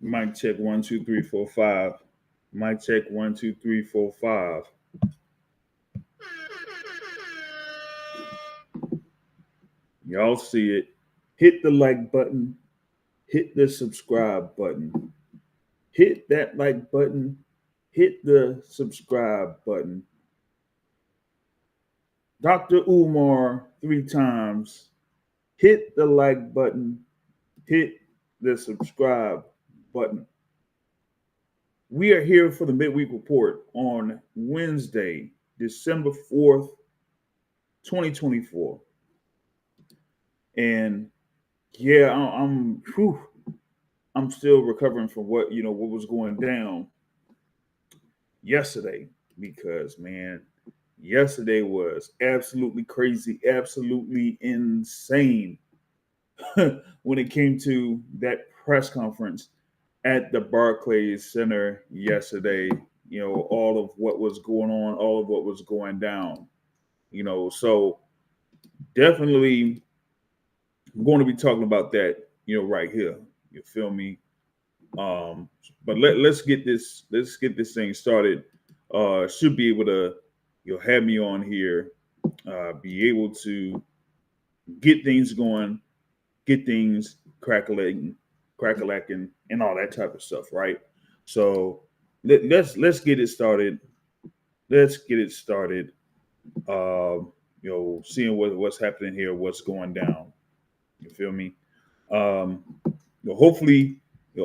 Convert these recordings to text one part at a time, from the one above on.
Mic check 1 2 3 4 5. Mic check 1 2 3 4 5. Y'all see it. Hit the like button. Hit the subscribe button. Hit that like button. Hit the subscribe button. Dr. Umar 3 times. Hit the like button. Hit the subscribe button. We are here for the Midweek Report on Wednesday, December 4th, 2024. And yeah, I'm still recovering from what was going down yesterday, because man, yesterday was absolutely crazy, absolutely insane when it came to that press conference at the Barclays Center yesterday. All of what was going on, all of what was going down. So definitely going to be talking about that, right here. You feel me? But let's get this thing started. Should be able to have me on here, be able to get things going, get things crackalacking, and all that type of stuff, right? So let's get it started. Let's get it started. Seeing what's happening here, what's going down. You feel me? Hopefully,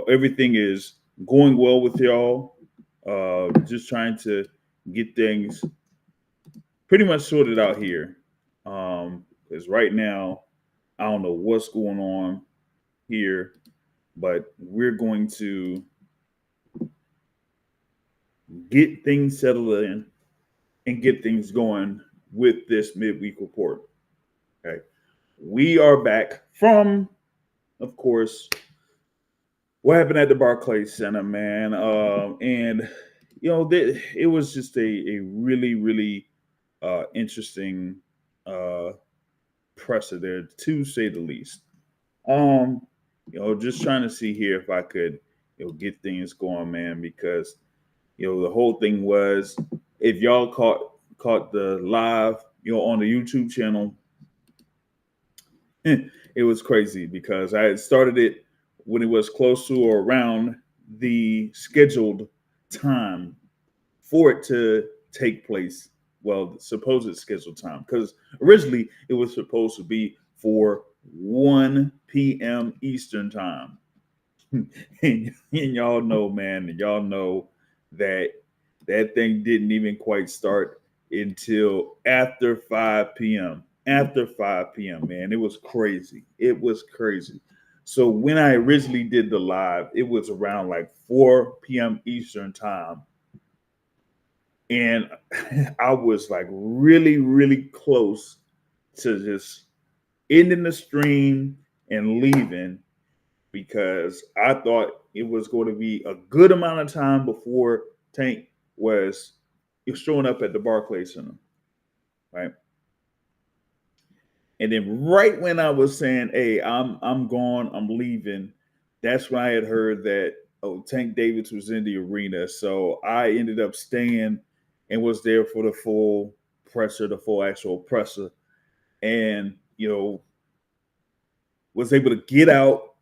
everything is going well with y'all. Just trying to get things pretty much sorted out here. Because right now, I don't know what's going on here, but we're going to get things settled in and get things going with this midweek report. Okay. We are back from, of course, what happened at the Barclays Center, man. And it was just a really, really interesting presser there, to say the least. Just trying to see here if I could, get things going, man, because the whole thing was, if y'all caught the live, on the YouTube channel, it was crazy because I had started it when it was close to or around the scheduled time for it to take place. Well, supposed scheduled time, because originally it was supposed to be for 1 p.m. Eastern time. and y'all know, man, and y'all know that thing didn't even quite start until after 5 p.m. After 5 p.m., man, it was crazy. It was crazy. So when I originally did the live, it was around like 4 p.m. Eastern time. And I was like really, really close to just ending the stream and leaving, because I thought it was going to be a good amount of time before Tank was showing up at the Barclays Center, right? And then right when I was saying, "Hey, I'm gone, I'm leaving," that's when I had heard that Tank Davis was in the arena. So I ended up staying and was there for the full presser, the full actual presser, and was able to get out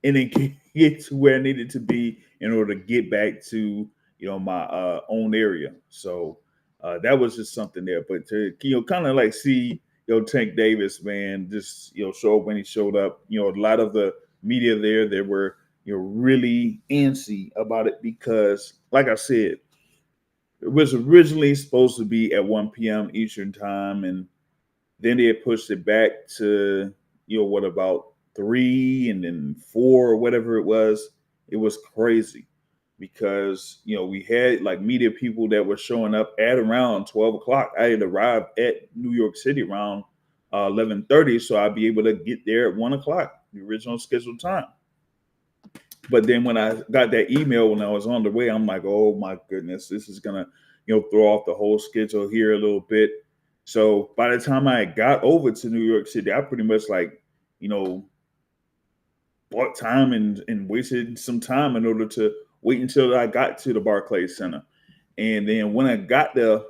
and then get to where I needed to be in order to get back to my own area. So that was just something there. But to kind of like see Tank Davis, man, just show up when he showed up. A lot of the media there, they were really antsy about it, because, like I said, it was originally supposed to be at 1 p.m. Eastern time, and then they had pushed it back to what, about 3 and then 4 or whatever it was. It was crazy, because we had like media people that were showing up at around 12 o'clock. I had arrived at New York City around 11:30, so I'd be able to get there at 1 o'clock, the original scheduled time. But then when I got that email when I was on the way, I'm like, oh my goodness, this is gonna throw off the whole schedule here a little bit. So by the time I got over to New York City, I pretty much like bought time and wasted some time in order to wait until I got to the Barclays Center. And then when I got there,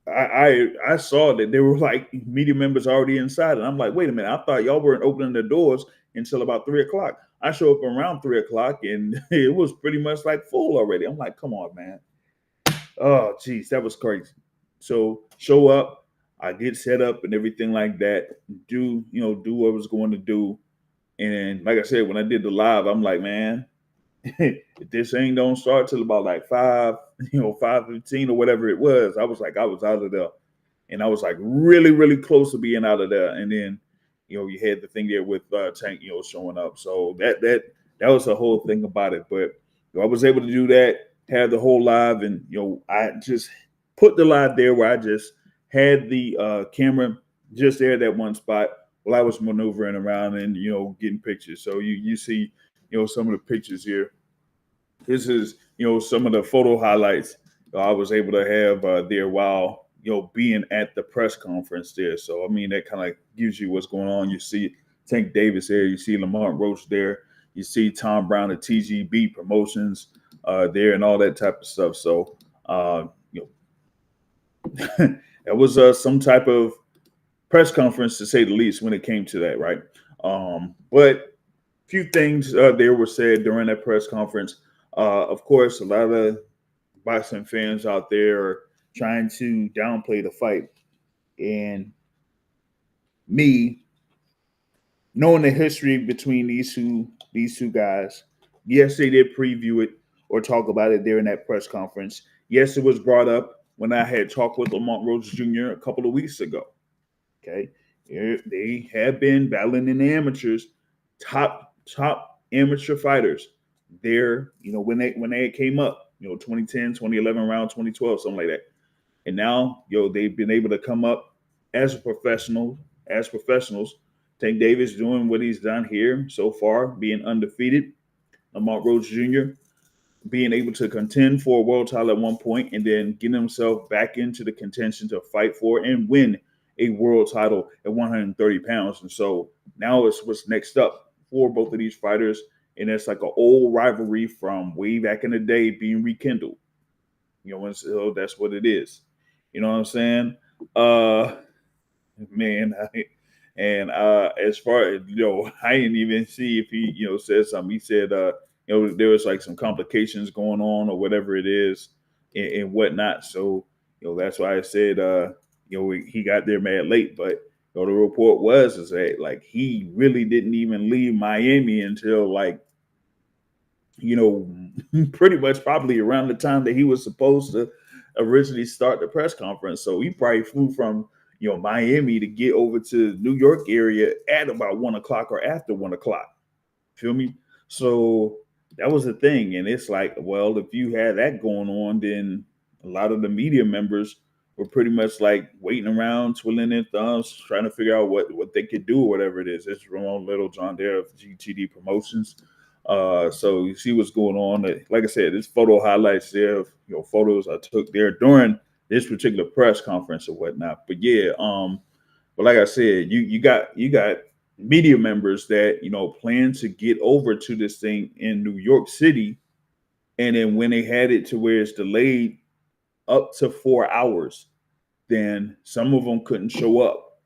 I saw that there were like media members already inside, and I'm like, wait a minute, I thought y'all weren't opening the doors until about 3 o'clock. I show up around 3 o'clock, and it was pretty much like full already. I'm like, come on, man. Oh, geez, that was crazy. So show up, I get set up and everything like that. Do what I was going to do, and like I said, when I did the live, I'm like, man, if this thing don't start till about like 5:15 or whatever it was, I was like, I was out of there. And I was like really, really close to being out of there. And then, you had the thing there with Tank, showing up. So that was the whole thing about it. But I was able to do that, have the whole live, and I just put the live there where I just had the camera just there at that one spot while I was maneuvering around and getting pictures. So you see, some of the pictures here. This is some of the photo highlights I was able to have there while being at the press conference there. So I mean that kind of gives you what's going on. You see Tank Davis there, you see Lamont Roach there, you see Tom Brown at TGB Promotions there, and all that type of stuff. So that was some type of press conference to say the least when it came to that, right? But few things there were said during that press conference. Of course, a lot of boxing fans out there are trying to downplay the fight. And me, knowing the history between these two guys, yes, they did preview it or talk about it there in that press conference. Yes, it was brought up when I had talked with Lamont Roach Jr. a couple of weeks ago. Okay, they have been battling in the amateurs, top amateur fighters. There, when they came up, 2010, 2011, around 2012, something like that. And now, they've been able to come up as professionals. Tank Davis doing what he's done here so far, being undefeated. Lamont Roach Jr. being able to contend for a world title at one point and then getting himself back into the contention to fight for and win a world title at 130 pounds. And so now it's what's next up for both of these fighters. And it's like an old rivalry from way back in the day being rekindled. And so that's what it is. You know what I'm saying? Man, as far as I didn't even see if he said something. He said there was like some complications going on or whatever it is and whatnot. So that's why I said he got there mad late. But the report is that like he really didn't even leave Miami until like pretty much probably around the time that he was supposed to originally start the press conference. So he probably flew from Miami to get over to New York area at about 1 o'clock or after 1 o'clock. Feel me? So that was the thing. And it's like, well, if you had that going on, then a lot of the media members were pretty much like waiting around, twiddling their thumbs, trying to figure out what they could do or whatever it is. It's Ramon Little John there of GTD Promotions. So you see what's going on. Like I said, this photo highlights there of photos I took there during this particular press conference or whatnot. But yeah, but like I said, you got media members that plan to get over to this thing in New York City, and then when they had it to where it's delayed up to 4 hours, then some of them couldn't show up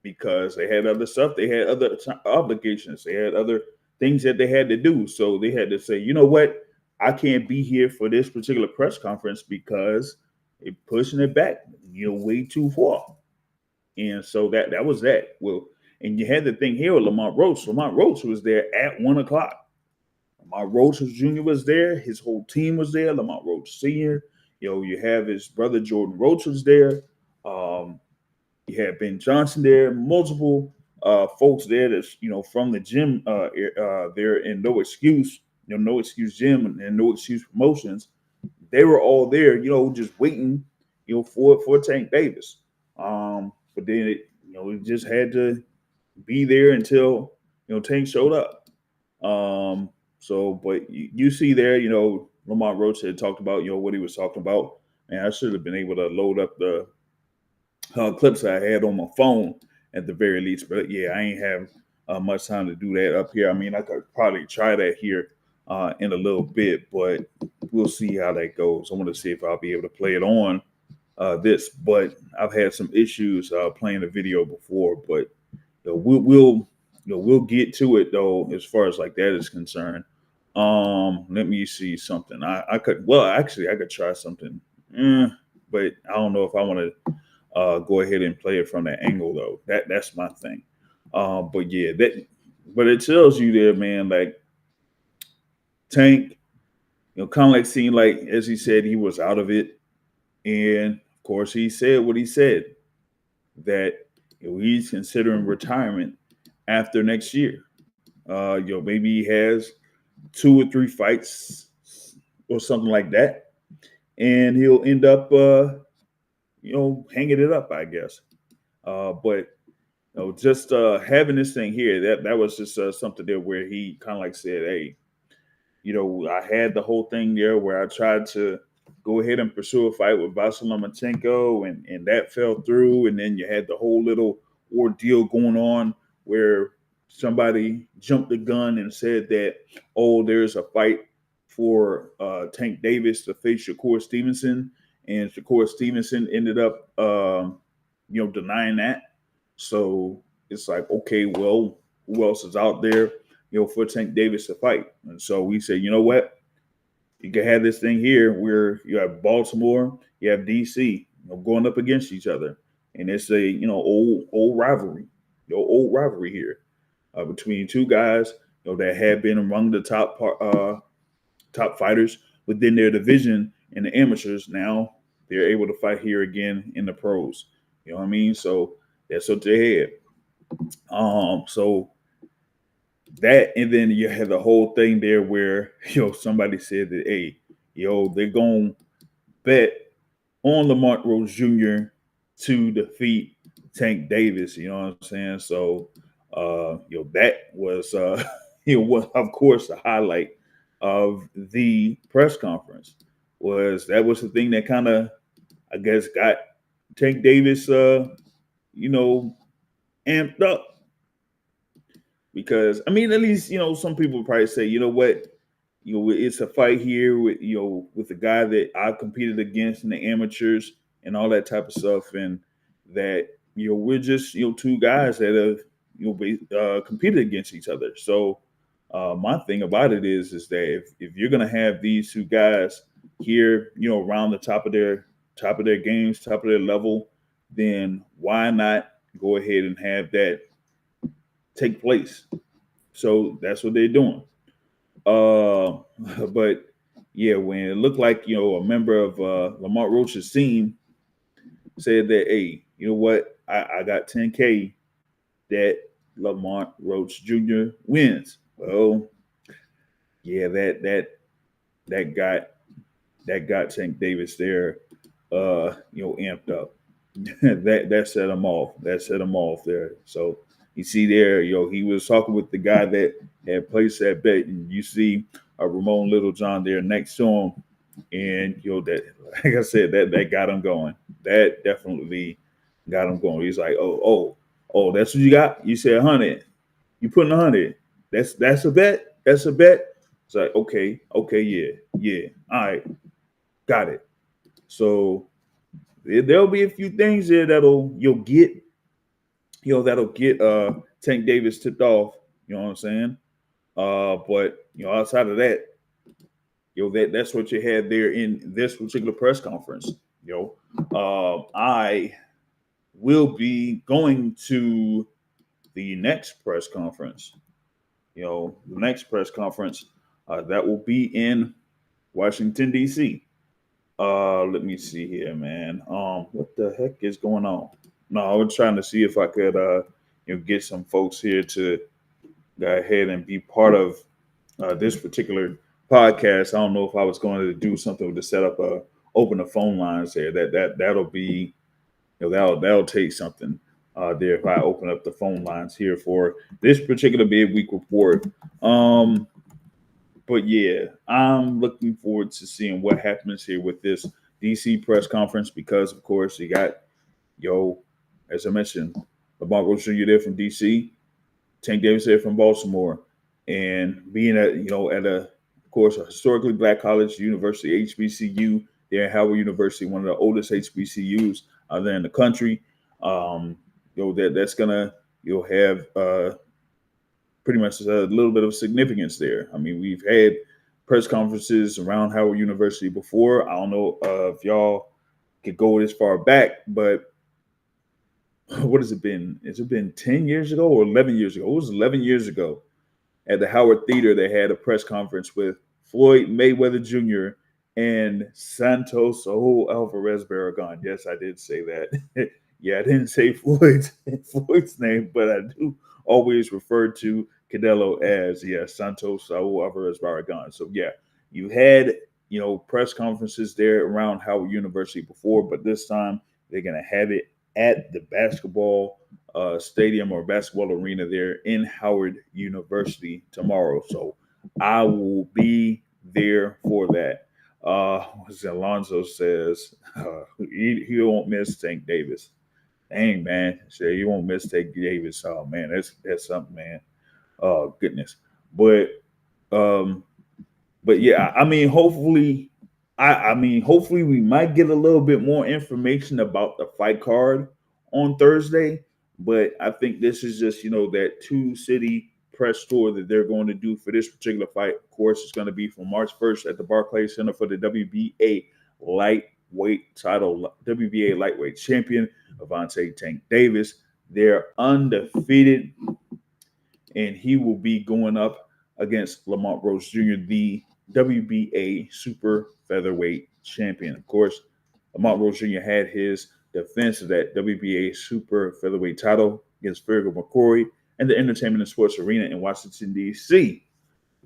because they had other stuff, they had other obligations, they had other things that they had to do. So they had to say, you know what, I can't be here for this particular press conference because they're pushing it back, way too far. And so that was that. Well, and you had the thing here with Lamont Roach. Lamont Roach was there at 1 o'clock. Lamont Roach Jr. was there. His whole team was there. Lamont Roach Sr. You have his brother Jordan Roach was there. You had Ben Johnson there. Multiple folks there that's from the gym there in No Excuse, No Excuse Gym and No Excuse Promotions. They were all there, just waiting, for Tank Davis. But then it just had to be there until Tank showed up. So, but you see there, Lamont Roach had talked about what he was talking about. And I should have been able to load up the clips I had on my phone at the very least. But yeah, I ain't have much time to do that up here. I mean, I could probably try that here in a little bit, but we'll see how that goes. I want to see if I'll be able to play it on this, but I've had some issues playing the video before, but we'll get to it though as far as like that is concerned. Let me see something. I could well actually I could try something, but I don't know if I want to go ahead and play it from that angle though. That's my thing. But yeah, but it tells you there, man. Like Tank, kind of like seeing like as he said he was out of it, and of course he said what he said that he's considering retirement after next year. Maybe he has 2 or 3 fights or something like that, and he'll end up, hanging it up, I guess. But just having this thing here, that was just something there where he kind of like said, "Hey, I had the whole thing there where I tried to go ahead and pursue a fight with Vasily Lomachenko, and that fell through. And then you had the whole little ordeal going on where somebody jumped the gun and said that, oh, there's a fight for Tank Davis to face Shakur Stevenson, and Shakur Stevenson ended up, denying that. So it's like, okay, well, who else is out there, for Tank Davis to fight? And so we say, you know what? You can have this thing here where you have Baltimore, you have DC, going up against each other, and it's a old rivalry, here between two guys that have been among the top fighters within their division in the amateurs. Now they're able to fight here again in the pros. You know what I mean? So that's what they had. So that, and then you had the whole thing there where somebody said that, hey, they're gonna bet on Lamont Rose Jr. to defeat Tank Davis. You know what I'm saying? So that was was of course the highlight of the press conference. That was the thing that kind of, I guess, got Tank Davis amped up. Because I mean, at least some people probably say, you know what, it's a fight here with with the guy that I competed against in the amateurs and all that type of stuff, and that we're just two guys that have competed against each other. So my thing about it is that if you're gonna have these two guys here, around the top of their games, top of their level, then why not go ahead and have that take place? So that's what they're doing. But yeah, when it looked like a member of Lamont Roach's team said that, hey, you know what, I got 10K that Lamont Roach Jr. wins. Well, yeah, that got Tank Davis there, amped up. that set him off. That set him off there. So you see there, he was talking with the guy that had placed that bet, and you see Ramon Littlejohn there next to him, and that, like I said, that got him going. That definitely got him going. He's like, oh, that's what you got. You said 100. You putting 100. That's a bet. That's a bet. It's like, okay, yeah, all right, got it. So there'll be a few things there that'll get Tank Davis tipped off. You know what I'm saying? But outside of that, that's what you had there in this particular press conference. I will be going to the next press conference. The next press conference that will be in Washington, D.C. Let me see here, man. What the heck is going on? No, I was trying to see if I could, get some folks here to go ahead and be part of this particular podcast. I don't know if I was going to do something to set up open the phone lines there. That'll be, that'll take something there if I open up the phone lines here for this particular midweek report. But yeah, I'm looking forward to seeing what happens here with this DC press conference, because of course you got, as I mentioned, Lamont Roach Jr. there from DC. Tank Davis there from Baltimore, and being at of course a historically black college, University HBCU there at Howard University, one of the oldest HBCUs out there in the country. That's gonna have pretty much a little bit of significance there. I mean, we've had press conferences around Howard University before. I don't know if y'all could go this far back, but what has it been? Has it been 10 years ago or 11 years ago? It was 11 years ago at the Howard Theater. They had a press conference with Floyd Mayweather Jr. and Santos Alvarez Barragan. Yes, I did say that. Yeah, I didn't say Floyd's name, but I do always refer to Canelo as Santos Alvarez Barragan. So yeah, you had press conferences there around Howard University before, but this time they're gonna have it at the basketball stadium or basketball arena there in Howard University tomorrow. So I will be there for that. Alonzo says he won't miss Tank Davis. Dang, man. Say you won't miss Tank Davis. Oh man, that's something, man. Oh goodness. Um but yeah, I mean hopefully hopefully we might get a little bit more information about the fight card on Thursday. But I think this is just, that two-city press tour that they're going to do for this particular fight. Of course, it's going to be from March 1st at the Barclays Center for the WBA lightweight title. WBA lightweight champion Avante Tank Davis. They're undefeated, and he will be going up against Lamont Rose Jr., the WBA super featherweight champion. Of course, Lamont Rose Jr. had his defense of that WBA super featherweight title against Fergal McCrory and the Entertainment and Sports Arena in Washington, D.C.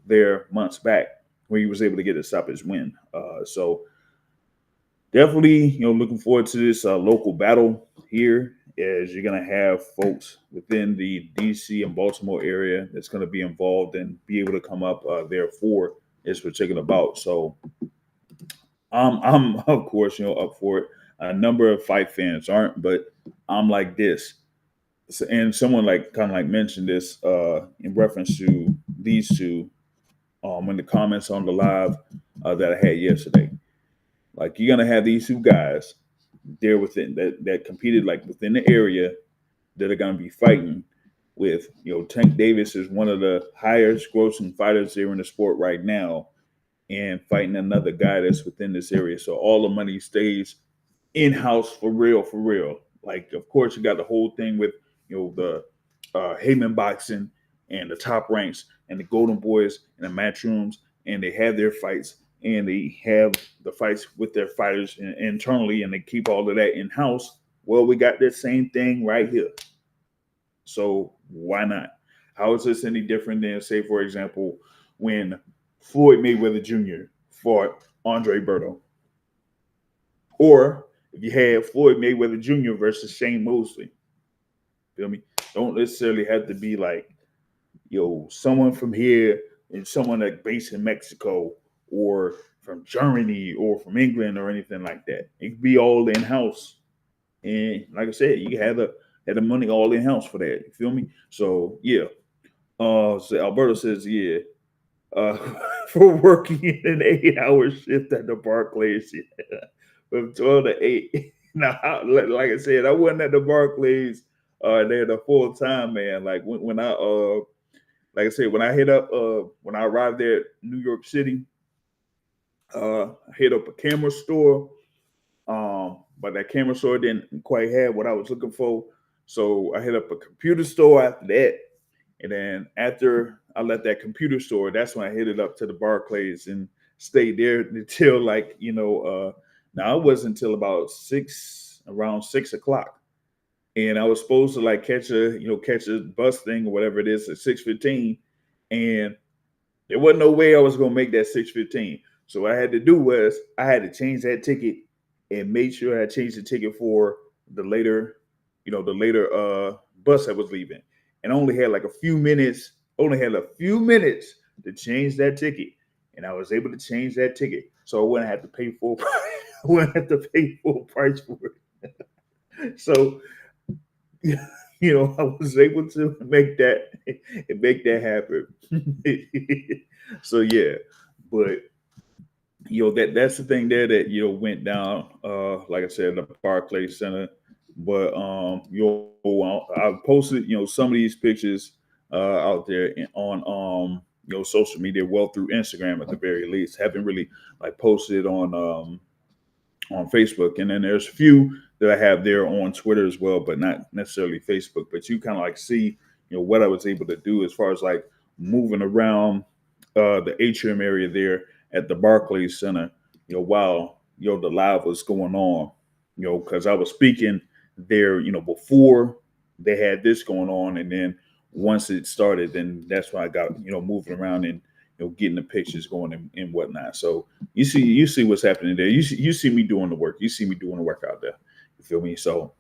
there months back, where he was able to get a stoppage win. So definitely, looking forward to this local battle here, as you're going to have folks within the D.C. and Baltimore area that's going to be involved and be able to come up there for this particular bout. So I'm of course, up for it. A number of fight fans aren't, but I'm like this. So, and someone kind of mentioned this in reference to these two in the comments on the live that I had yesterday. Like, you're gonna have these two guys there within that competed within the area that are gonna be fighting with. Tank Davis is one of the highest grossing fighters there in the sport right now, and fighting another guy that's within this area. So all the money stays in-house for real. Like, of course, you got the whole thing with, the Heyman boxing and the Top Ranks and the Golden Boys and the Matchrooms, and they have their fights and they have the fights with their fighters internally, and they keep all of that in-house. Well, we got that same thing right here. So why not? How is this any different than, say, for example, when Floyd Mayweather Jr. fought Andre Berto? Or if you had Floyd Mayweather Jr. versus Shane Mosley. Feel me? Don't necessarily have to be someone from here and someone that's based in Mexico or from Germany or from England or anything like that. It could be all in-house. And like I said, you have the money all in-house for that. You feel me? So yeah. So Alberto says, yeah. For working in an 8-hour shift at the Barclays, yeah. From 12 to 8. Now, like I said, I wasn't at the Barclays there the full time, man. Like when I like I said, when I hit up when I arrived there at New York City, I hit up a camera store. But that camera store didn't quite have what I was looking for. So I hit up a computer store after that. And then after I left that computer store, that's when I headed up to the Barclays and stayed there until now it wasn't until about around 6 o'clock. And I was supposed to catch a bus thing or whatever it is at 6:15. And there wasn't no way I was gonna make that 6:15. So what I had to do was I had to change that ticket and make sure I changed the ticket for the later bus that was leaving. And I only had a few minutes to change that ticket. And I was able to change that ticket. So I wouldn't have to pay full price. I wouldn't have to pay full price for it. So I was able to make that happen. So yeah, but that's the thing there that went down. Like I said, the Barclays Center. But I posted some of these pictures out there on social media, well, through Instagram at the very least. Haven't really like posted on Facebook, and then there's a few that I have there on Twitter as well, but not necessarily Facebook. But you kind of like see, what I was able to do as far as like moving around the atrium area there at the Barclays Center, while the live was going on, because I was speaking there, before they had this going on, and then once it started, then that's when I got moving around and getting the pictures going and whatnot. So you see what's happening there. You see me doing the work. You see me doing the work out there. You feel me? So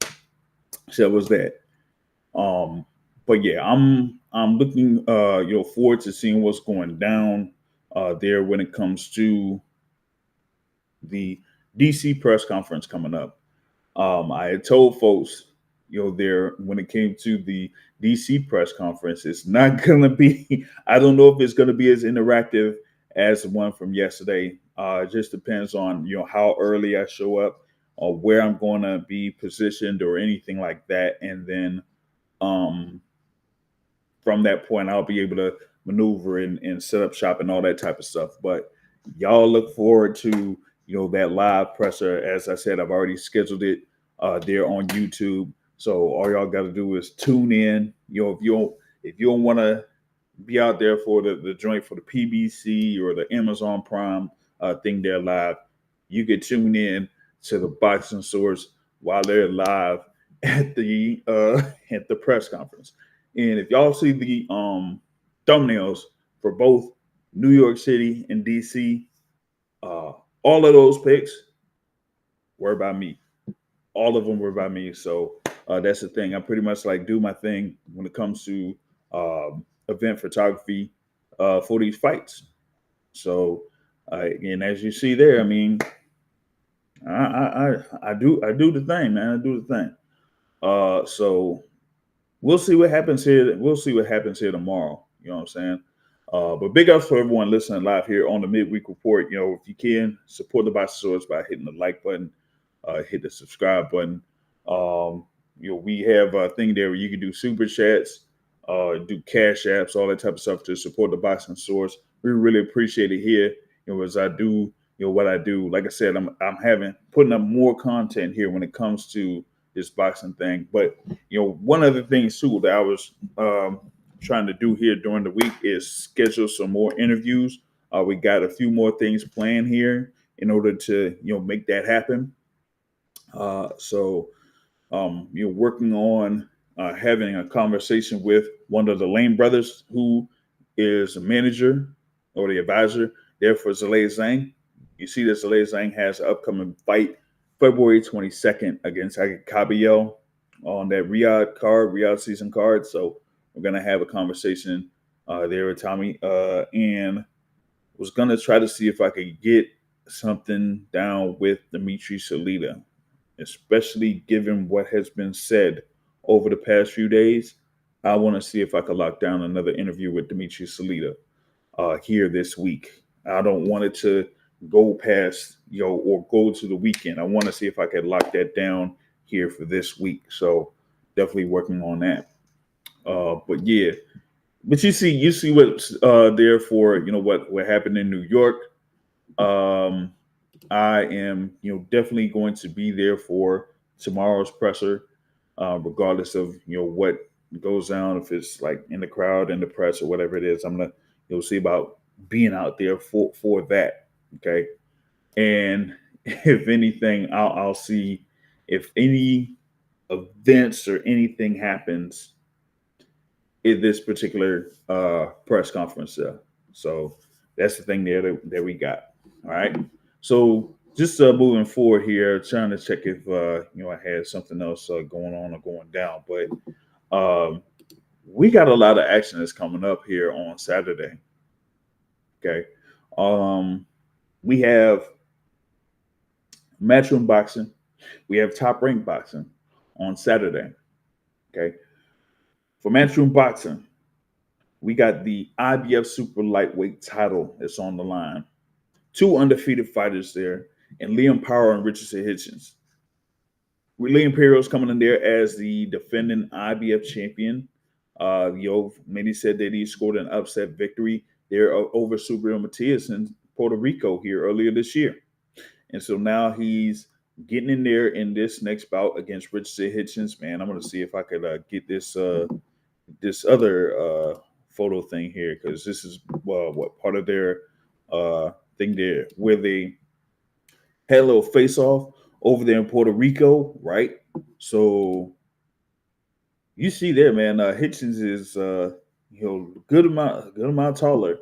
that was that. Um, but yeah, I'm looking forward to seeing what's going down there when it comes to the DC press conference coming up. I had told folks, there when it came to the DC press conference, it's not gonna be. I don't know if it's gonna be as interactive as the one from yesterday. It just depends on how early I show up, or where I'm going to be positioned, or anything like that, and then um, from that point, I'll be able to maneuver and set up shop and all that type of stuff. But y'all look forward to that live presser. As I said, I've already scheduled it there on YouTube. So all y'all got to do is tune in. If you don't want to be out there for the joint for the PBC or the Amazon Prime thing there live, you can tune in to the Boxing Source while they're live at the press conference. And if y'all see the thumbnails for both New York City and DC, uh, all of those picks were by me. All of them were by me. So that's the thing. I pretty much like do my thing when it comes to event photography for these fights. So and as you see there, I mean, I do the thing, man. I do the thing. So we'll see what happens here. We'll see what happens here tomorrow. You know what I'm saying? But big ups for everyone listening live here on the Midweek Report. If you can support the Boxing Source by hitting the like button, hit the subscribe button. We have a thing there where you can do super chats, do cash apps, all that type of stuff to support the Boxing Source. We really appreciate it here. As I do, what I do. Like I said, I'm putting up more content here when it comes to this boxing thing. But one of the things too that I was trying to do here during the week is schedule some more interviews. We got a few more things planned here in order to make that happen. So you're working on having a conversation with one of the Lane brothers, who is a manager or the advisor there for Zalay Zhang. You see that Zalay Zhang has an upcoming fight February 22nd against Kabiel on that Riyadh season card. So we're going to have a conversation there with Tommy, and was going to try to see if I could get something down with Dimitri Salita, especially given what has been said over the past few days. I want to see if I could lock down another interview with Dimitri Salita here this week. I don't want it to go past, or go to the weekend. I want to see if I could lock that down here for this week. So definitely working on that. But yeah, but you see what's there for, what happened in New York. I am, definitely going to be there for tomorrow's presser, regardless of, what goes down, if it's like in the crowd, in the press, or whatever it is. I'm gonna, see about being out there for that. Okay. And if anything, I'll see if any events or anything happens in this particular press conference. So that's the thing there that we got. All right. So just moving forward here, trying to check if I had something else going on or going down, but we got a lot of action that's coming up here on Saturday. Okay. We have Matchroom Boxing. We have Top Rank Boxing on Saturday. Okay. For matchroom boxing, we got the IBF super lightweight title that's on the line. Two undefeated fighters there, and Liam Power and Richardson Hitchins. Liam Imperial's coming in there as the defending IBF champion. Many said that he scored an upset victory there over Subriel Matias in Puerto Rico here earlier this year. And so now he's getting in there in this next bout against Richardson Hitchins. Man, I'm going to see if I could get this other photo thing here, because this is what part of their thing there where they had a little face off over there in Puerto Rico, right? So you see there, man, Hitchins is good amount taller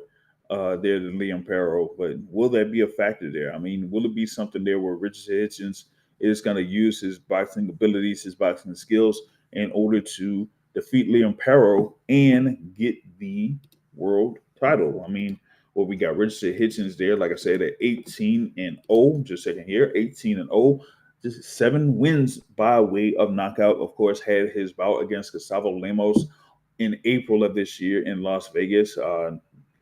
there than Liam Perro, but will that be a factor there? I mean, will it be something there where Richardson Hitchins is going to use his boxing abilities, his boxing skills in order to defeat Liam Perro and get the world title? I mean, well, we got Richardson Hitchins there, like I said, at 18-0. Just a second here, 18-0. Just 7 wins by way of knockout. Of course, had his bout against Gustavo Lemos in April of this year in Las Vegas.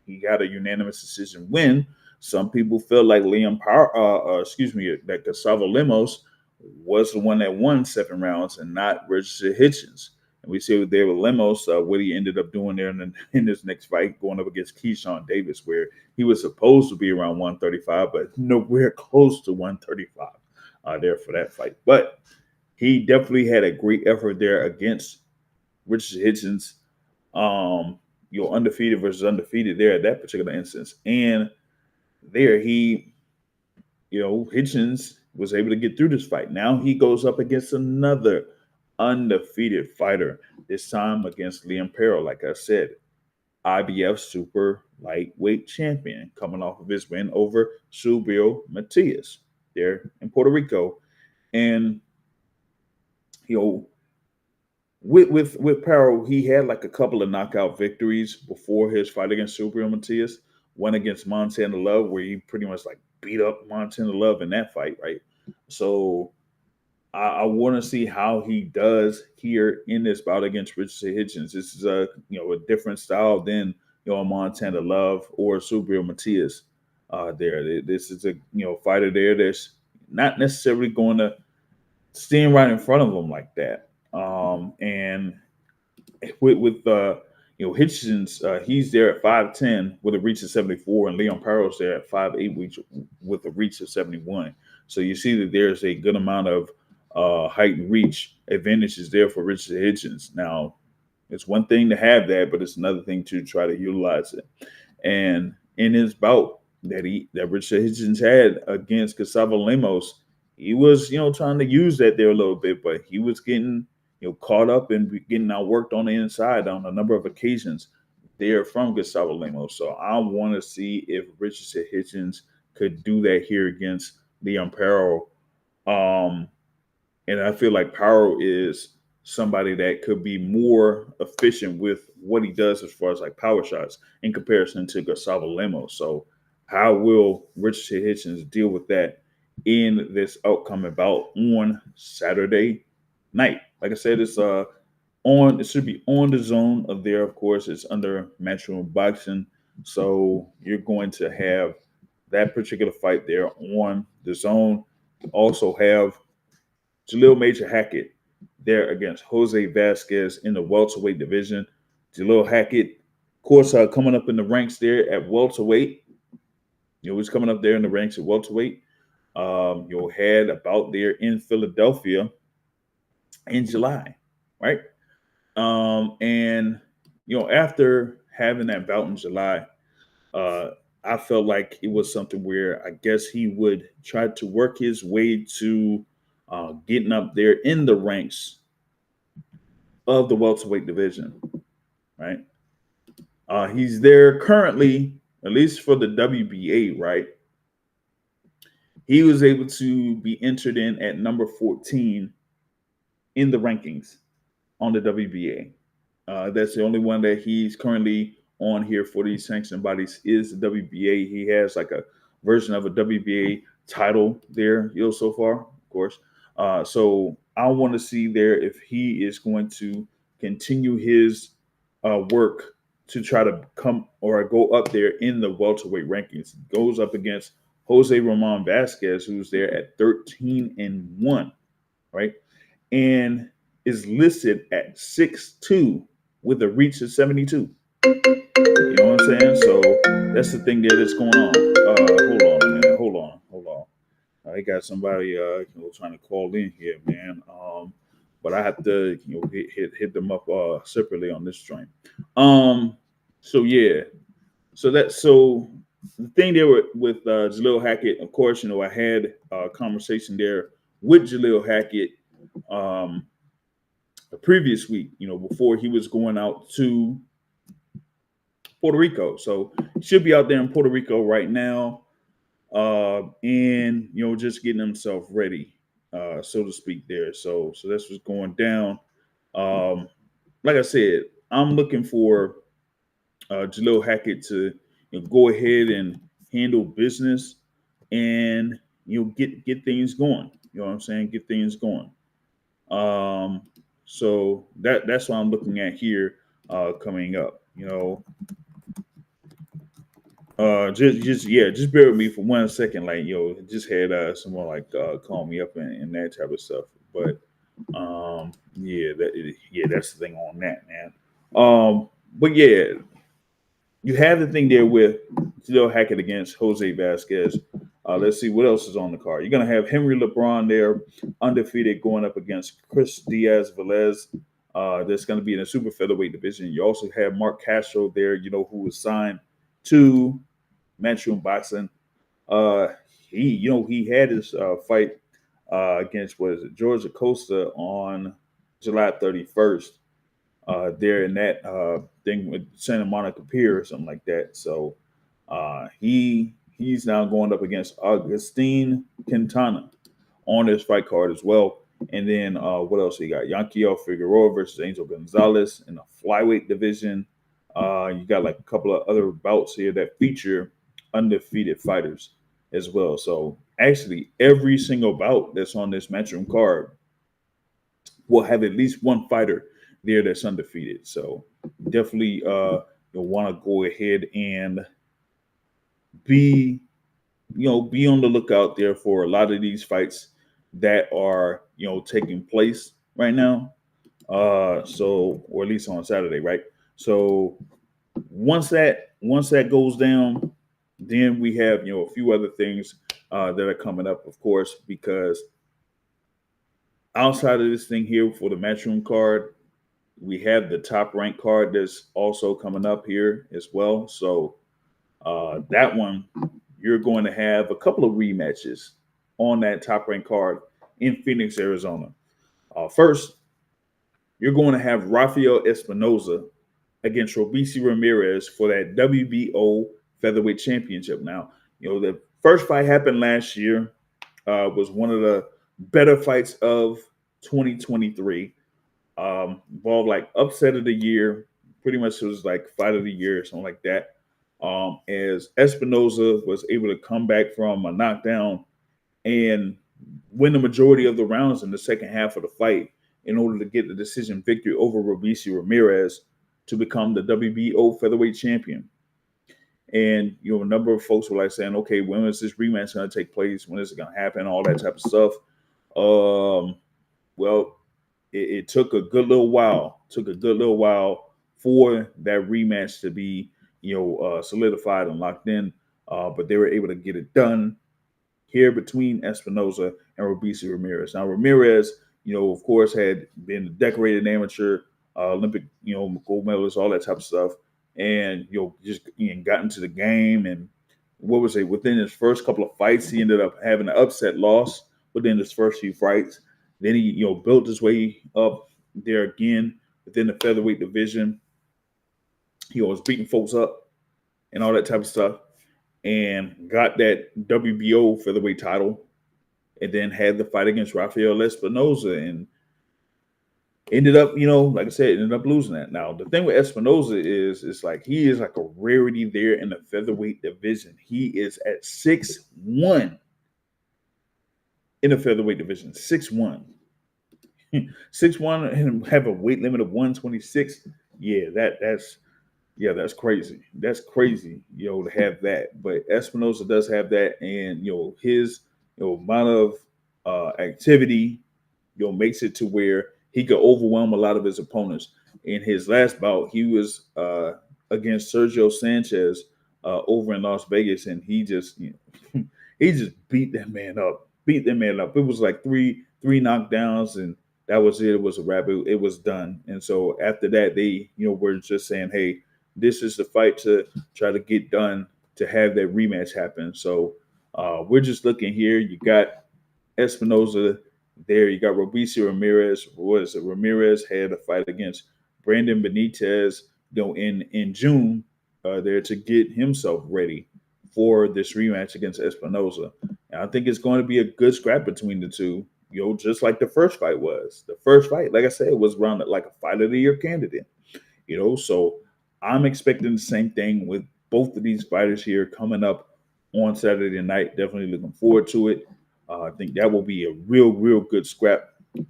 He got a unanimous decision win. Some people feel like that Gustavo Lemos was the one that won 7 rounds and not Richardson Hitchins. And we see there with Lemos, what he ended up doing there in this next fight, going up against Keyshawn Davis, where he was supposed to be around 135, but nowhere close to 135 there for that fight. But he definitely had a great effort there against Richard Hitchins. Undefeated versus undefeated there at that particular instance. And there Hitchins was able to get through this fight. Now he goes up against another undefeated fighter, this time against Liam Perro, like I said, IBF super lightweight champion, coming off of his win over Subriel Matias there in Puerto Rico. And with Perro, he had like a couple of knockout victories before his fight against Subriel Matias. One against Montana Love, where he pretty much like beat up Montana Love in that fight, right? So I want to see how he does here in this bout against Richardson Hitchins. This is a different style than Montana Love or Subriel Matias. This is a fighter there that's not necessarily going to stand right in front of him like that. And with Hitchins, he's there at 5'10" with a reach of 74, and Leon Perro's there at 5'8" with a reach of 71. So you see that there's a good amount of height and reach advantages there for Richard Hitchins. Now, it's one thing to have that, but it's another thing to try to utilize it. And in his bout that Richard Hitchins had against Gustavo Lemos, he was trying to use that there a little bit, but he was getting caught up and getting outworked on the inside on a number of occasions there from Gustavo Lemos. So I want to see if Richardson Hitchins could do that here against Leon Perro. And I feel like Perro is somebody that could be more efficient with what he does as far as like power shots in comparison to Gustavo Lemos. So how will Richardson Hitchins deal with that in this upcoming bout on Saturday night? Like I said, it should be on the zone of there. Of course, it's under Matchroom Boxing. So you're going to have that particular fight there on the zone. Also have Jalil Major Hackett there against Jose Vasquez in the welterweight division. Jalil Hackett, of course, coming up in the ranks there at welterweight. He's coming up there in the ranks at welterweight. You'll had about there in Philadelphia in July, right? And after having that bout in July, I felt like it was something where I guess he would try to work his way to getting up there in the ranks of the welterweight division, right? He's there currently, at least for the WBA, right? He was able to be entered in at number 14 in the rankings on the WBA. That's the only one that he's currently on here for these sanctioned bodies is the WBA. He has like a version of a WBA title there, so far, of course. So I want to see there if he is going to continue his work to try to come or go up there in the welterweight rankings. He goes up against Jose Ramon Vasquez, who's there at 13-1, right? And is listed at 6'2" with a reach of 72. You know what I'm saying? So that's the thing there that's going on. Hold on a minute. Hold on. I got somebody trying to call in here, man. But I have to hit them up separately on this joint. So yeah. So the thing there with Jaleel Hackett, of course, I had a conversation there with Jaleel Hackett the previous week, before he was going out to Puerto Rico. So he should be out there in Puerto Rico right now, and just getting himself ready, so to speak. There, so that's what's going down. Like I said, I'm looking for Jaleel Hackett to go ahead and handle business and get things going. You know what I'm saying? Get things going. So that's what I'm looking at here coming up. Just bear with me for 1 second. Like, just had someone call me up and that type of stuff. But that's the thing on that, man. But yeah, you have the thing there with Jaleel Hackett against Jose Vasquez. Let's see what else is on the card. You're gonna have Henry LeBron there, undefeated, going up against Chris Diaz-Velez. That's going to be in the super featherweight division. You also have Mark Castro there, who was signed to Matchroom Boxing. He had his fight against George Acosta on July 31st. There in that thing with Santa Monica Pier or something like that. So he's now going up against Augustine Quintana on his fight card as well. And then what else you got? Yanquiel Figueroa versus Angel Gonzalez in the flyweight division. You got a couple of other bouts here that feature undefeated fighters as well. So actually, every single bout that's on this Matchroom card will have at least one fighter there that's undefeated. So definitely you'll want to go ahead and be on the lookout there for a lot of these fights that are taking place right now. Or at least on Saturday, right? So once that goes down, then we have a few other things that are coming up, of course, because outside of this thing here for the Matchroom card, we have the Top Rank card that's also coming up here as well. So that one, you're going to have a couple of rematches on that Top Rank card in Phoenix, Arizona. First, you're going to have Rafael Espinoza against Robeisy Ramirez for that WBO featherweight championship. Now, the first fight happened last year, was one of the better fights of 2023. Involved upset of the year. Pretty much it was fight of the year or something like that. As Espinoza was able to come back from a knockdown and win the majority of the rounds in the second half of the fight in order to get the decision victory over Robeisy Ramirez to become the WBO featherweight champion. And a number of folks were saying, okay, when is this rematch going to take place? When is it going to happen? All that type of stuff. Well, it took a good little while. For that rematch to be, solidified and locked in. But they were able to get it done here between Espinoza and Robeisy Ramirez. Now, Ramirez, of course, had been a decorated amateur, Olympic, gold medalist, all that type of stuff. And, just got into the game. And what was it? Within his first couple of fights, he ended up having an upset loss within his first few fights. Then he, built his way up there again within the featherweight division. He was beating folks up and all that type of stuff, and got that WBO featherweight title, and then had the fight against Rafael Espinoza, and ended up, like I said, ended up losing that. Now, the thing with Espinoza is, he is like a rarity there in the featherweight division. He is at 6'1" in the featherweight division, 6'1". 6'1" and have a weight limit of 126. Yeah, that's crazy. That's crazy, to have that. But Espinosa does have that, and his amount of activity, makes it to where he could overwhelm a lot of his opponents. In his last bout, he was against Sergio Sanchez over in Las Vegas, and he just he just beat that man up. Beat that man up. It was like three knockdowns, and that was it. It was a wrap. It was done. And so after that, they were just saying, hey, this is the fight to try to get done to have that rematch happen. So we're just looking here. You got Espinosa there. You got Robeisy Ramirez. What is it? Ramirez had a fight against Brandon Benitez, in June, there to get himself ready for this rematch against Espinosa. And I think it's going to be a good scrap between the two. Just like the first fight was. The first fight, like I said, was around like a fight of the year candidate. So I'm expecting the same thing with both of these fighters here coming up on Saturday night. Definitely looking forward to it. I think that will be a real good scrap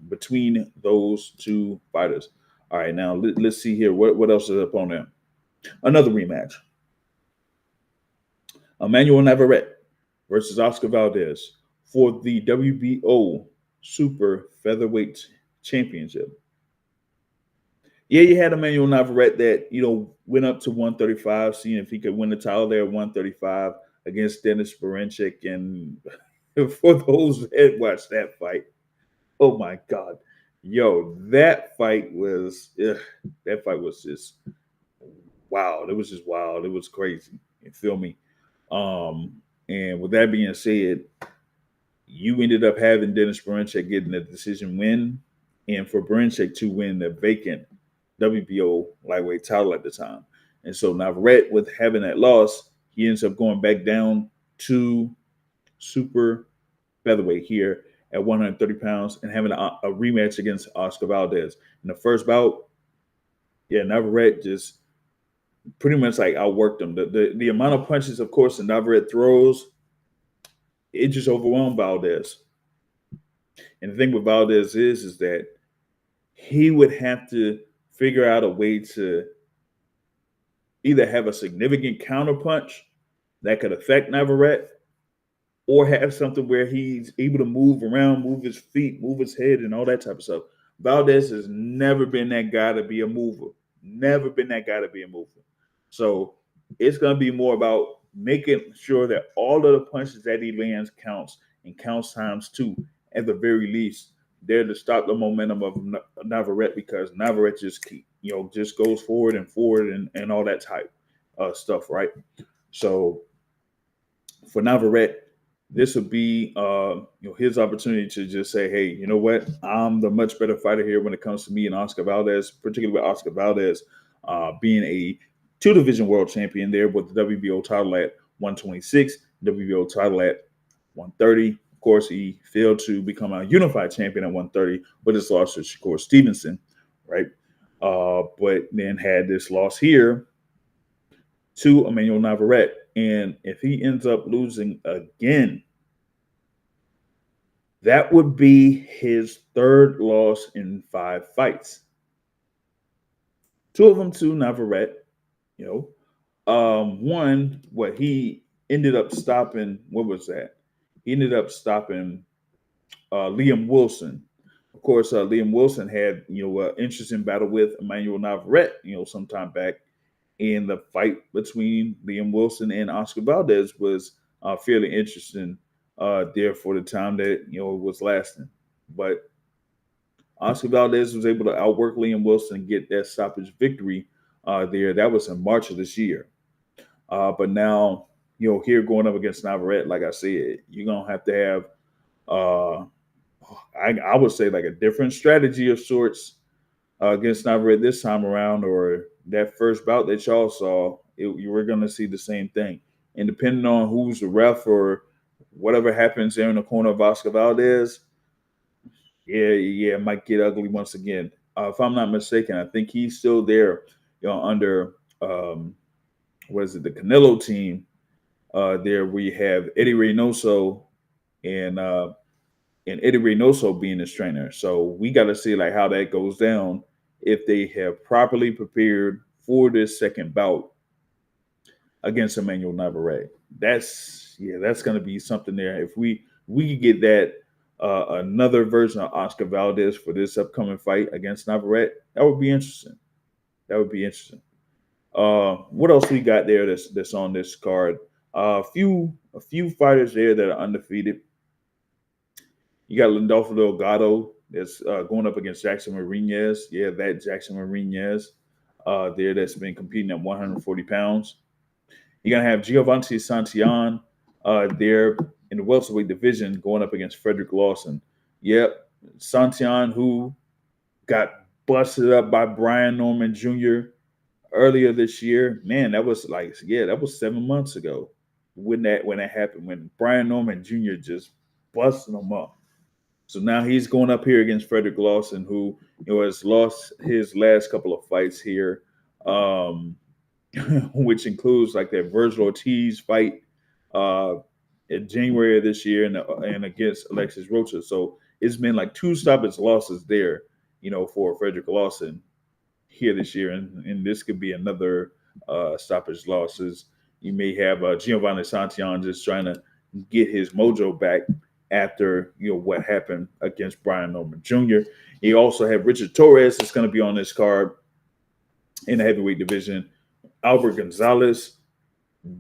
between those two fighters. All right, now let's see here. What else is up on there? Another rematch. Emmanuel Navarrete versus Oscar Valdez for the WBO Super Featherweight Championship. Yeah, you had Emmanuel Navarrete that, went up to 135, seeing if he could win the title there at 135 against Dennis Berinchyk. And for those that watched that fight, oh my God. That fight was just wild. It was just wild. It was crazy. You feel me? And with that being said, you ended up having Dennis Berinchyk getting a decision win, and for Berinchyk to win the vacant WBO lightweight title at the time. And so Navarrete, with having that loss, he ends up going back down to super featherweight here at 130 pounds and having a rematch against Oscar Valdez. In the first bout, Navarrete just pretty much like outworked him. The amount of punches, of course, that Navarrete throws, it just overwhelmed Valdez. And the thing with Valdez is that he would have to figure out a way to either have a significant counterpunch that could affect Navarrete, or have something where he's able to move around, move his feet, move his head, and all that type of stuff. Valdez has never been that guy to be a mover. Never been that guy to be a mover. So it's going to be more about making sure that all of the punches that he lands counts, and counts times two at the very least, there to stop the momentum of Navarrete, because Navarrete just goes forward and all that type of stuff, right? So for Navarrete, this would be his opportunity to just say, hey, you know what? I'm the much better fighter here when it comes to me and Oscar Valdez, particularly with Oscar Valdez being a two-division world champion there with the WBO title at 126, WBO title at 130. Of course, he failed to become a unified champion at 130 with his loss to Shakur Stevenson, right? But then had this loss here to Emmanuel Navarrete. And if he ends up losing again, that would be his third loss in 5 fights. 2 of them to Navarrete, one, what he ended up stopping, what was that? He ended up stopping Liam Wilson. Of course, Liam Wilson had, an interesting battle with Emmanuel Navarrete, sometime back. And the fight between Liam Wilson and Oscar Valdez was fairly interesting there for the time that, it was lasting. But Oscar Valdez was able to outwork Liam Wilson and get that stoppage victory there. That was in March of this year. But now, here going up against Navarrete, like I said, you're going to have I would say like a different strategy of sorts against Navarrete this time around, or that first bout that y'all saw, you were going to see the same thing. And depending on who's the ref or whatever happens there in the corner of Oscar Valdez, it might get ugly once again. If I'm not mistaken, I think he's still there, under the Canelo team. There we have Eddie Reynoso and and Eddie Reynoso being his trainer. So we got to see like how that goes down if they have properly prepared for this second bout against Emmanuel Navarrete. That's going to be something there. If we could get that another version of Oscar Valdez for this upcoming fight against Navarrete, that would be interesting. That would be interesting. What else we got there that's on this card? A few fighters there that are undefeated. You got Landolfo Delgado that's going up against Jackson Marinez. Yeah, that Jackson Marinez there that's been competing at 140 pounds. You're going to have Giovanni Santillan there in the welterweight division going up against Frederick Lawson. Yep, Santillan, who got busted up by Brian Norman Jr. earlier this year. Man, that was 7 months ago when that happened, when Brian Norman Jr. just busted him up. So now he's going up here against Frederick Lawson, who has lost his last couple of fights here, which includes like that Virgil Ortiz fight in January of this year and against Alexis Rocha. So it's been like 2 stoppage losses there, for Frederick Lawson here this year, and this could be another stoppage losses. You may have Giovanni Santillan just trying to get his mojo back after what happened against Brian Norman Jr. You also have Richard Torres that's going to be on this card in the heavyweight division. Albert Gonzalez,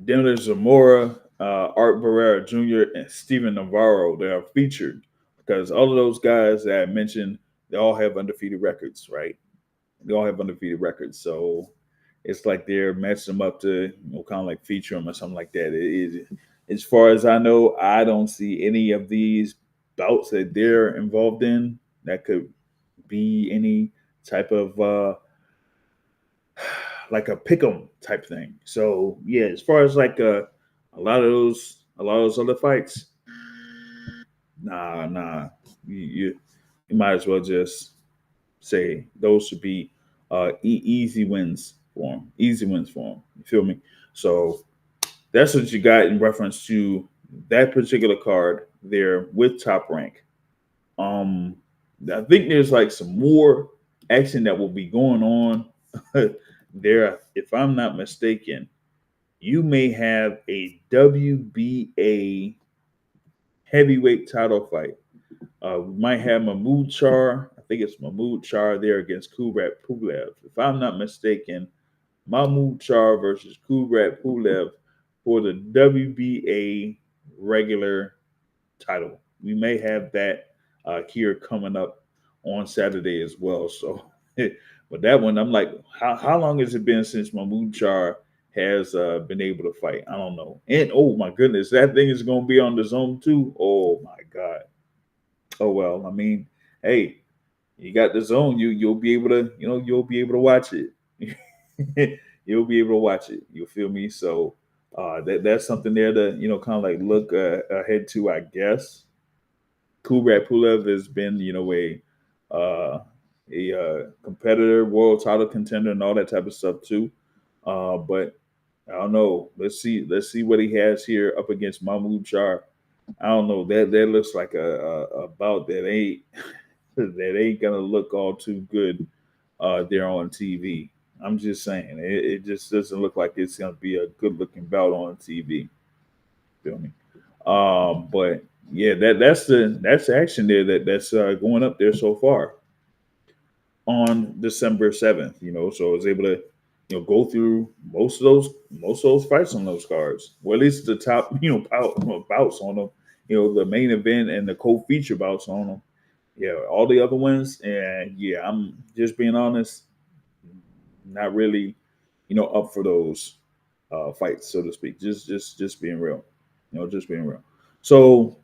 Dennis Zamora, Art Barrera Jr., and Steven Navarro. They are featured because all of those guys that I mentioned, they all have undefeated records, right? They all have undefeated records. So it's like they're matching them up to kind of like feature them or something like that. It is. As far as I know, I don't see any of these bouts that they're involved in that could be any type of like a pick'em type thing. So yeah, as far as like a lot of those other fights, nah, you might as well just say those should be easy wins for him. Easy wins for him. You feel me? So that's what you got in reference to that particular card there with Top Rank. I think there's like some more action that will be going on there. If I'm not mistaken, you may have a WBA heavyweight title fight. We might have Mahmoud Char. I think it's Mahmoud Char there against Kubrat Pulev. If I'm not mistaken, Mahmoud Char versus Kubrat Pulev for the WBA regular title. We may have that here coming up on Saturday as well. So, but that one, I'm like, how long has it been since Mahmoud Char has been able to fight? I don't know. And oh my goodness, that thing is going to be on the zone too. Oh my God. Oh well, I mean, hey, you got the zone. You'll be able to watch it. You'll be able to watch it. You feel me? So that's something there to kind of like look ahead to, I guess. Kubrat Pulev has been a competitor, world title contender, and all that type of stuff too. But I don't know. Let's see what he has here up against Mahmoud Char. I don't know. That looks like a bout that ain't gonna look all too good there on TV. I'm just saying, it just doesn't look like it's gonna be a good looking bout on TV. Feel me? But yeah, that's action there that's going up there so far on December 7th. So I was able to go through most of those fights on those cards. Well, at least the top bouts on them. The main event and the co-feature bouts on them. Yeah, all the other ones, and yeah, I'm just being honest, not really, up for those fights, so to speak. Just being real, just being real. So,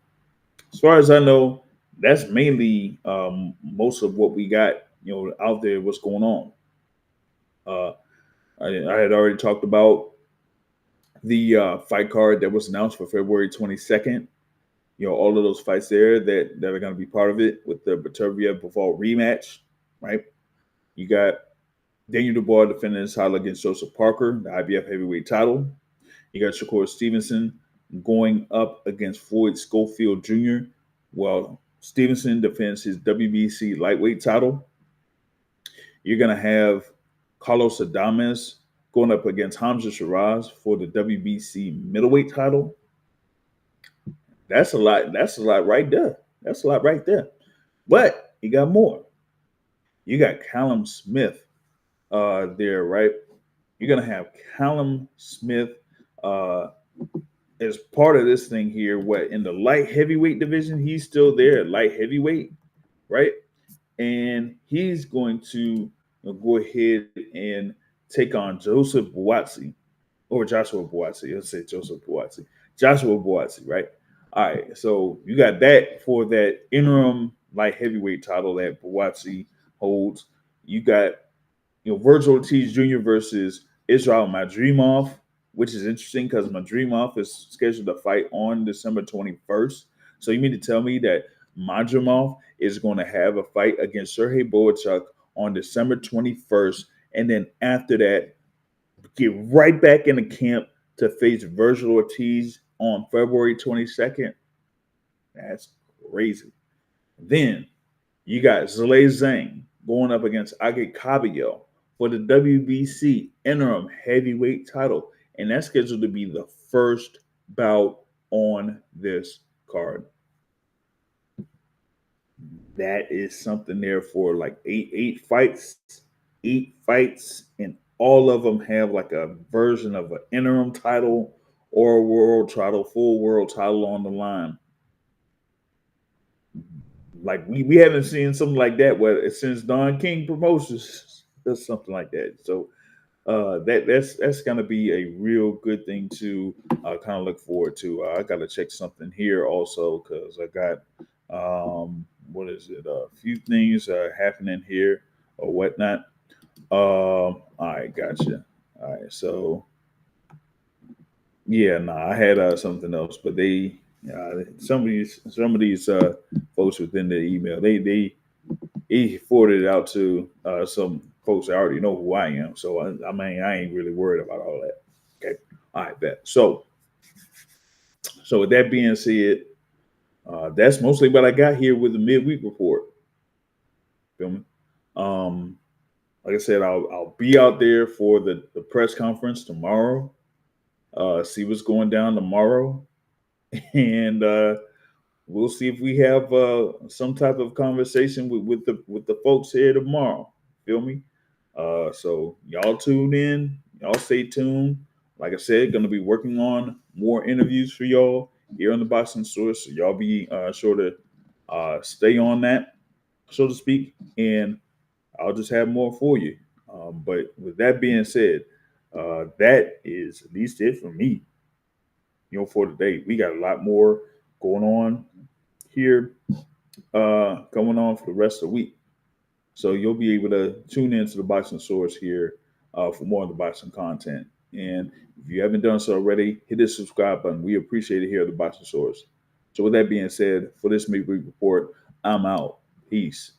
as far as I know, that's mainly most of what we got, out there. What's going on? I had already talked about the fight card that was announced for February 22nd. All of those fights there that are going to be part of it with the Baturvia Bivol rematch, right? You got Daniel Dubois defending his title against Joseph Parker, the IBF heavyweight title. You got Shakur Stevenson going up against Floyd Schofield Jr. Well, Stevenson defends his WBC lightweight title. You're going to have Carlos Adames going up against Hamza Shiraz for the WBC middleweight title. That's a lot. That's a lot right there. That's a lot right there. But you got more. You got Callum Smith there, right? You're going to have Callum Smith as part of this thing here. What, in the light heavyweight division? He's still there at light heavyweight, right? And he's going to go ahead and take on Joseph Boazzi, or Joshua Boazzi. Let's say Joseph Boazzi. Joshua Boazzi, right? All right. So you got that for that interim light heavyweight title that Boazzi holds. You got Virgil Ortiz Jr. versus Israel Madrimov, which is interesting because Madrimov is scheduled to fight on December 21st. So you mean to tell me that Madrimov is going to have a fight against Sergey Boychuk on December 21st, and then after that, get right back in the camp to face Virgil Ortiz on February 22nd? That's crazy. Then you got Zalay Zhang going up against Age Cabello for the WBC interim heavyweight title. And that's scheduled to be the first bout on this card. That is something there for like eight fights, and all of them have like a version of an interim title or a world title, full world title on the line. Like we haven't seen something like that since Don King Promotions or something like that. So that's gonna be a real good thing to kind of look forward to. I got to check something here also because I got what is it? A few things happening here or whatnot. All right, gotcha. All right, so yeah, no, I had something else, but they some of these folks within the email he forwarded it out to some folks that already know who I am. So I mean, I ain't really worried about all that. Okay, all right, bet. So with that being said, that's mostly what I got here with the midweek report. Feel me? Like I said, I'll be out there for the press conference tomorrow. See what's going down tomorrow, and we'll see if we have some type of conversation with the folks here tomorrow. Feel me? So y'all tune in. Y'all stay tuned. Like I said, going to be working on more interviews for y'all here on the Boxing Source. So y'all be sure to stay on that, so to speak, and I'll just have more for you. But with that being said, that is at least it for me. For today, we got a lot more going on here, going on for the rest of the week. So you'll be able to tune into the Boxing Source here for more of the boxing content. And if you haven't done so already, hit the subscribe button. We appreciate it here at the Boxing Source. So with that being said, for this midweek report, I'm out. Peace.